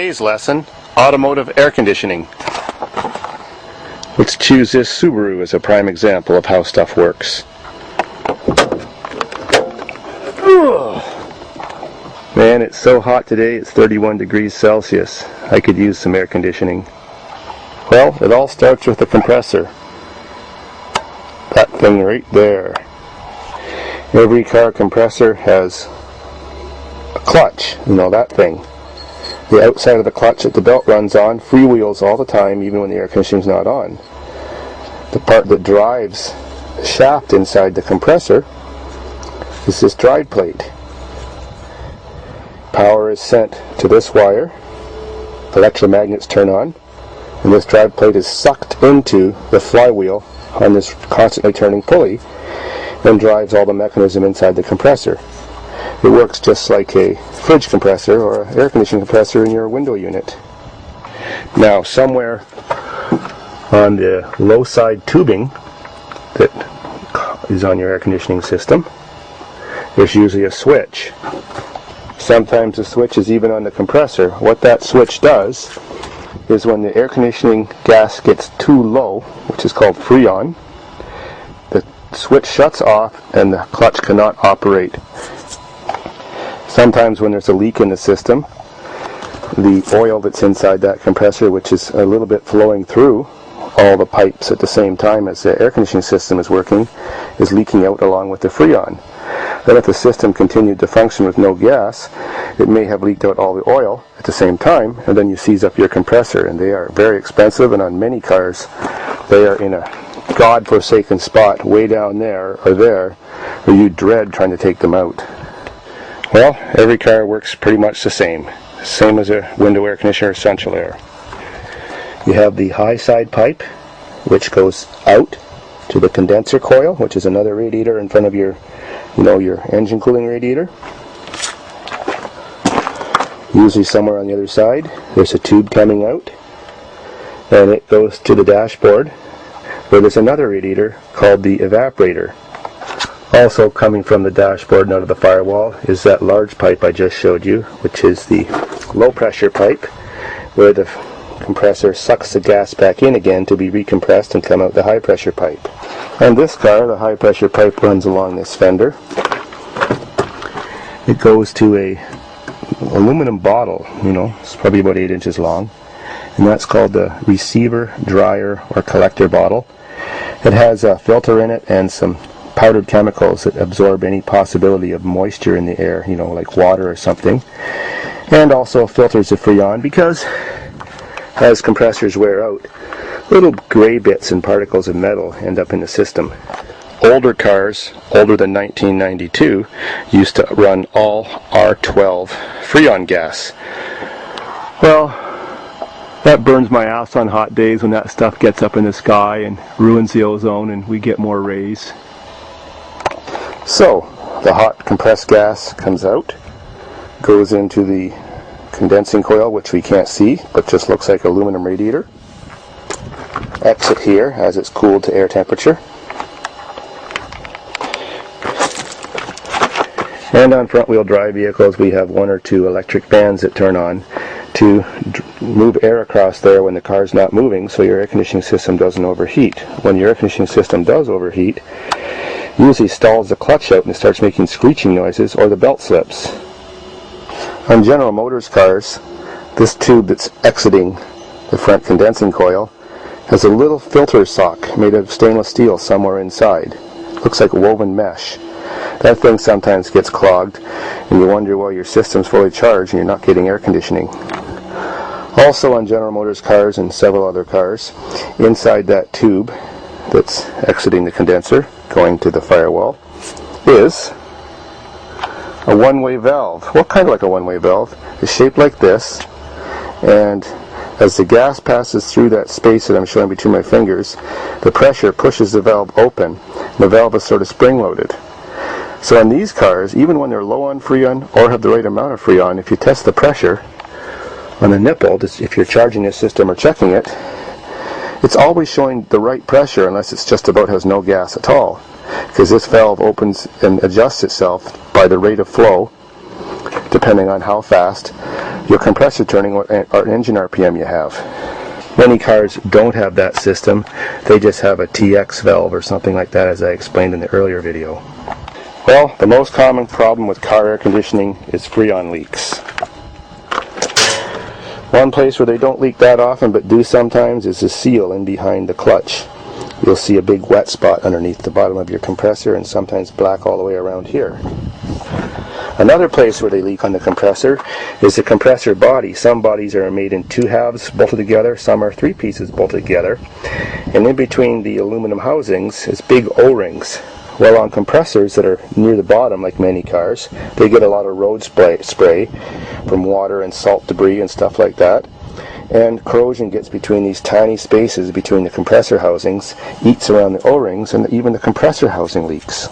Today's lesson, automotive air conditioning. Let's choose this Subaru as a prime example of how stuff works. Man, it's so hot today, it's 31 degrees Celsius. I could use some air conditioning. Well, it all starts with the compressor. That thing right there. Every car compressor has a clutch, you know, that thing. The outside of the clutch that the belt runs on freewheels all the time, even when the air conditioning's not on. The part that drives the shaft inside the compressor is this drive plate. Power is sent to this wire, electromagnets turn on, and this drive plate is sucked into the flywheel on this constantly turning pulley and drives all the mechanism inside the compressor. It works just like a fridge compressor or an air conditioning compressor in your window unit. Now, somewhere on the low side tubing that is on your air conditioning system, there's usually a switch. Sometimes the switch is even on the compressor. What that switch does is when the air conditioning gas gets too low, which is called freon, the switch shuts off and the clutch cannot operate. Sometimes when there's a leak in the system, the oil that's inside that compressor, which is a little bit flowing through all the pipes at the same time as the air conditioning system is working, is leaking out along with the freon. Then if the system continued to function with no gas, it may have leaked out all the oil at the same time, and then you seize up your compressor. And they are very expensive, and on many cars they are in a god-forsaken spot way down there or there where you dread trying to take them out. Well, every car works pretty much the same as a window air conditioner or central air. You have the high side pipe, which goes out to the condenser coil, which is another radiator in front of your engine cooling radiator. Usually somewhere on the other side, there's a tube coming out, and it goes to the dashboard, where there's another radiator called the evaporator. Also coming from the dashboard and out of the firewall is that large pipe I just showed you, which is the low pressure pipe, where the compressor sucks the gas back in again to be recompressed and come out the high pressure pipe. On this car, the high pressure pipe runs along this fender. It goes to a aluminum bottle, it's probably about 8 inches long, and that's called the receiver, dryer, or collector bottle. It has a filter in it and some powdered chemicals that absorb any possibility of moisture in the air, like water or something, and also filters the freon, because as compressors wear out, little gray bits and particles of metal end up in the system. Older cars, older than 1992, used to run all R12 freon gas. Well, that burns my ass on hot days when that stuff gets up in the sky and ruins the ozone and we get more rays. So, the hot compressed gas comes out, goes into the condensing coil, which we can't see, but just looks like an aluminum radiator. Exit here as it's cooled to air temperature. And on front-wheel drive vehicles, we have 1 or 2 electric fans that turn on to move air across there when the car's not moving, so your air conditioning system doesn't overheat. When your air conditioning system does overheat, it usually stalls the clutch out and it starts making screeching noises, or the belt slips. On General Motors cars, this tube that's exiting the front condensing coil has a little filter sock made of stainless steel somewhere inside. Looks like woven mesh. That thing sometimes gets clogged, and you wonder why your system's fully charged and you're not getting air conditioning. Also on General Motors cars and several other cars, inside that tube that's exiting the condenser, going to the firewall, is a one-way valve. Well, kind of like a one-way valve. It's shaped like this, and as the gas passes through that space that I'm showing between my fingers, the pressure pushes the valve open, and the valve is sort of spring-loaded. So on these cars, even when they're low on freon or have the right amount of freon, if you test the pressure on the nipple, if you're charging the system or checking it, it's always showing the right pressure unless it's just about has no gas at all, because this valve opens and adjusts itself by the rate of flow depending on how fast your compressor turning, what engine RPM you have. Many cars don't have that system. They just have a TX valve or something like that, as I explained in the earlier video. Well, the most common problem with car air conditioning is Freon leaks. One place where they don't leak that often but do sometimes is the seal in behind the clutch. You'll see a big wet spot underneath the bottom of your compressor, and sometimes black all the way around here. Another place where they leak on the compressor is the compressor body. Some bodies are made in 2 halves bolted together, some are 3 pieces bolted together, and in between the aluminum housings is big O-rings. Well, on compressors that are near the bottom, like many cars, they get a lot of road spray from water and salt debris and stuff like that. And corrosion gets between these tiny spaces between the compressor housings, eats around the O-rings, and even the compressor housing leaks.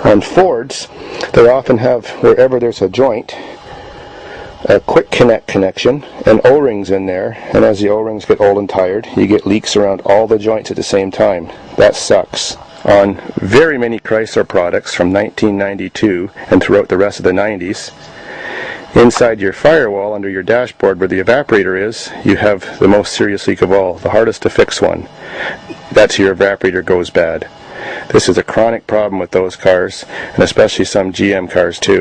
On Fords, they often have, wherever there's a joint, a quick connect connection and O-rings in there, and as the O-rings get old and tired, you get leaks around all the joints at the same time. That sucks. On very many Chrysler products from 1992 and throughout the rest of the 90s, inside your firewall under your dashboard where the evaporator is, you have the most serious leak of all, the hardest to fix one. That's your evaporator goes bad. This is a chronic problem with those cars, and especially some GM cars too.